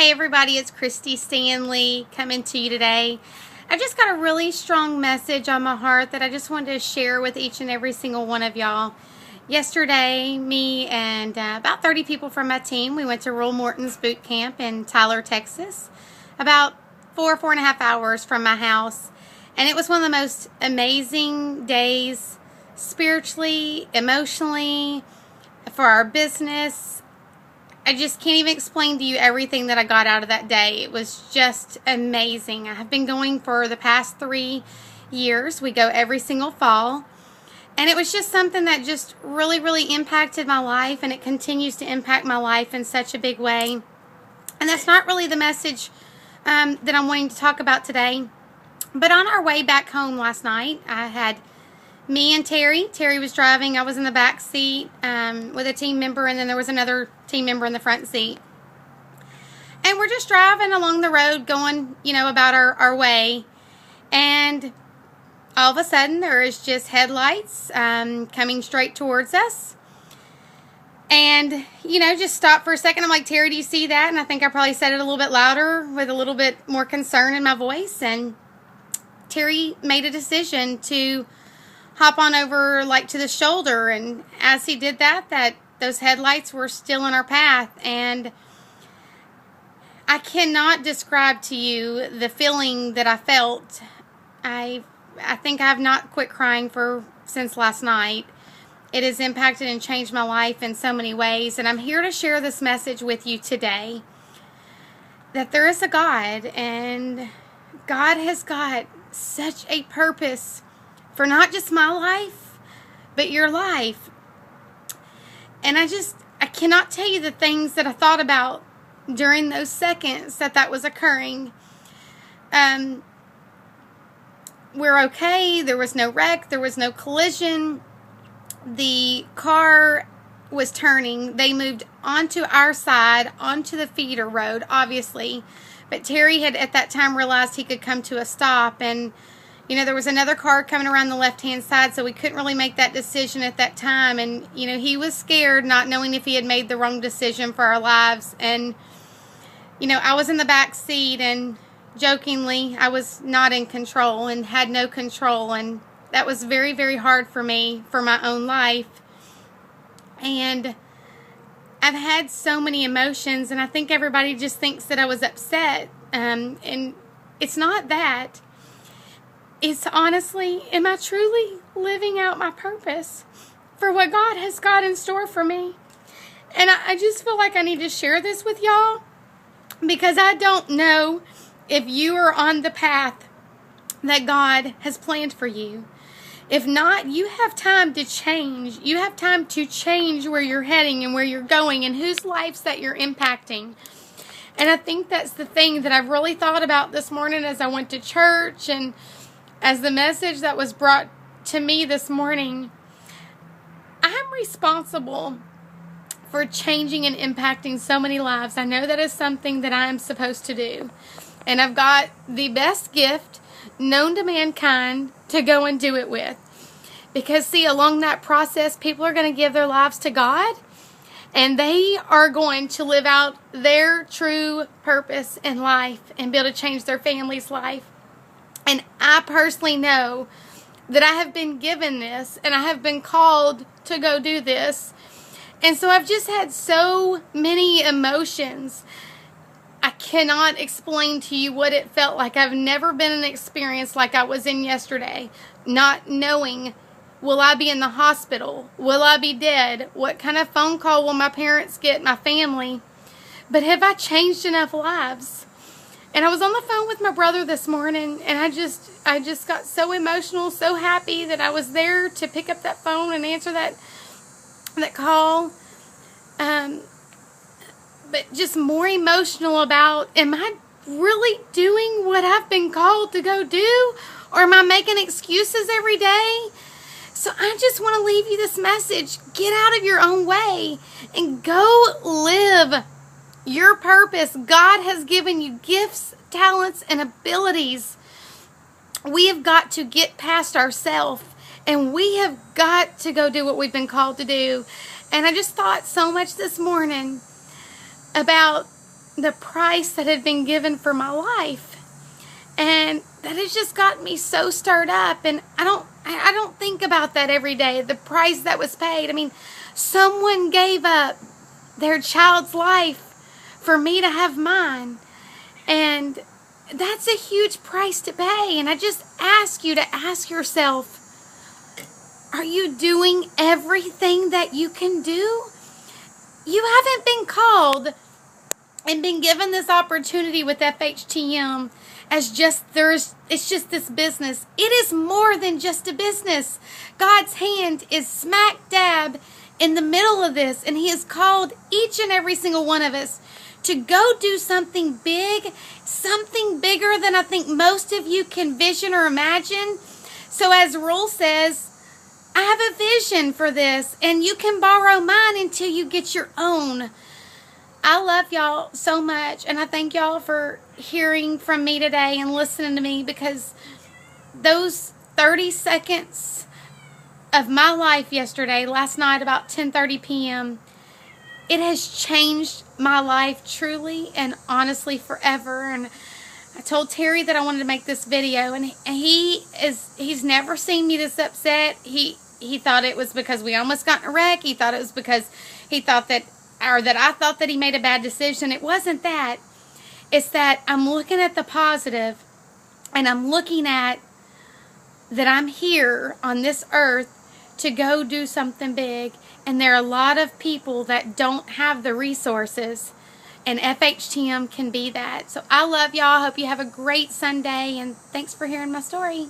Hey everybody, it's Kristi Stanley coming to you today. I've just got a really strong message on my heart that I just wanted to share with each and every single one of y'all. Yesterday, me and about 30 people from my team, we went to Rural Morton's boot camp in Tyler, Texas, about 4.5 hours from my house. And it was one of the most amazing days, spiritually, emotionally, for our business. I just can't even explain to you everything that I got out of that day. It was just amazing. I have been going for the past 3 years. We go every single fall. And it was just something that just really impacted my life, and it continues to impact my life in such a big way. And that's not really the message that I'm wanting to talk about today. But on our way back home last night, I had me and Terry. Terry was driving. I was in the back seat with a team member, and then there was another team member in the front seat. And we're just driving along the road going, about our way. And all of a sudden, there is just headlights coming straight towards us. And, just stop for a second. I'm like, Terry, do you see that? And I think I probably said it a little bit louder with a little bit more concern in my voice. And Terry made a decision to hop on over to the shoulder, and as he did that those headlights were still in our path, and I cannot describe to you the feeling that I felt. I think I have not quit crying since last night. It has impacted and changed my life in so many ways, and I'm here to share this message with you today, that there is a God, and God has got such a purpose for not just my life, but your life. And I cannot tell you the things that I thought about during those seconds that was occurring. We're okay. There was no wreck. There was no collision. The car was turning. They moved onto our side, onto the feeder road, obviously. But Terry had at that time realized he could come to a stop, and there was another car coming around the left-hand side, so we couldn't really make that decision at that time. And, he was scared, not knowing if he had made the wrong decision for our lives. And, I was in the back seat, and jokingly, I was not in control and had no control. And that was very hard for me, for my own life. And I've had so many emotions, and I think everybody just thinks that I was upset. And it's not that. It's honestly, am I truly living out my purpose for what God has got in store for me? And I just feel like I need to share this with y'all, because I don't know if you are on the path that God has planned for you. If not, you have time to change. You have time to change where you're heading and where you're going and whose lives that you're impacting. And I think that's the thing that I've really thought about this morning as I went to church, and as the message that was brought to me this morning. I'm responsible for changing and impacting so many lives. I know that is something that I am supposed to do. And I've got the best gift known to mankind to go and do it with. Because, see, along that process, people are going to give their lives to God, and they are going to live out their true purpose in life and be able to change their family's life. And I personally know that I have been given this, and I have been called to go do this. And so I've just had so many emotions. I cannot explain to you what it felt like. I've never been in an experience like I was in yesterday, not knowing, will I be in the hospital? Will I be dead? What kind of phone call will my parents get, my family? But have I changed enough lives? And I was on the phone with my brother this morning, and I just got so emotional, so happy that I was there to pick up that phone and answer that call. But just more emotional about, am I really doing what I've been called to go do? Or am I making excuses every day? So I just want to leave you this message. Get out of your own way and go live your purpose. God has given you gifts, talents, and abilities. We have got to get past ourselves, and we have got to go do what we've been called to do. And I just thought so much this morning about the price that had been given for my life. And that has just got me so stirred up. And I don't think about that every day, the price that was paid. I mean, someone gave up their child's life for me to have mine. And that's a huge price to pay. And I just ask you to ask yourself, are you doing everything that you can do? You haven't been called and been given this opportunity with FHTM as it's just this business. It is more than just a business. God's hand is smack dab in the middle of this, and He has called each and every single one of us to go do something big, something bigger than I think most of you can vision or imagine. So as Rule says, I have a vision for this, and you can borrow mine until you get your own. I love y'all so much, and I thank y'all for hearing from me today and listening to me, because those 30 seconds of my life yesterday, last night about 10:30 p.m., it has changed my life truly and honestly forever. And I told Terry that I wanted to make this video, and he's never seen me this upset. He thought it was because we almost got in a wreck. He thought it was because he thought that I thought that he made a bad decision. It wasn't that. It's that I'm looking at the positive, and I'm looking at that I'm here on this earth to go do something big. And there are a lot of people that don't have the resources, and FHTM can be that. So I love y'all. I hope you have a great Sunday, and thanks for hearing my story.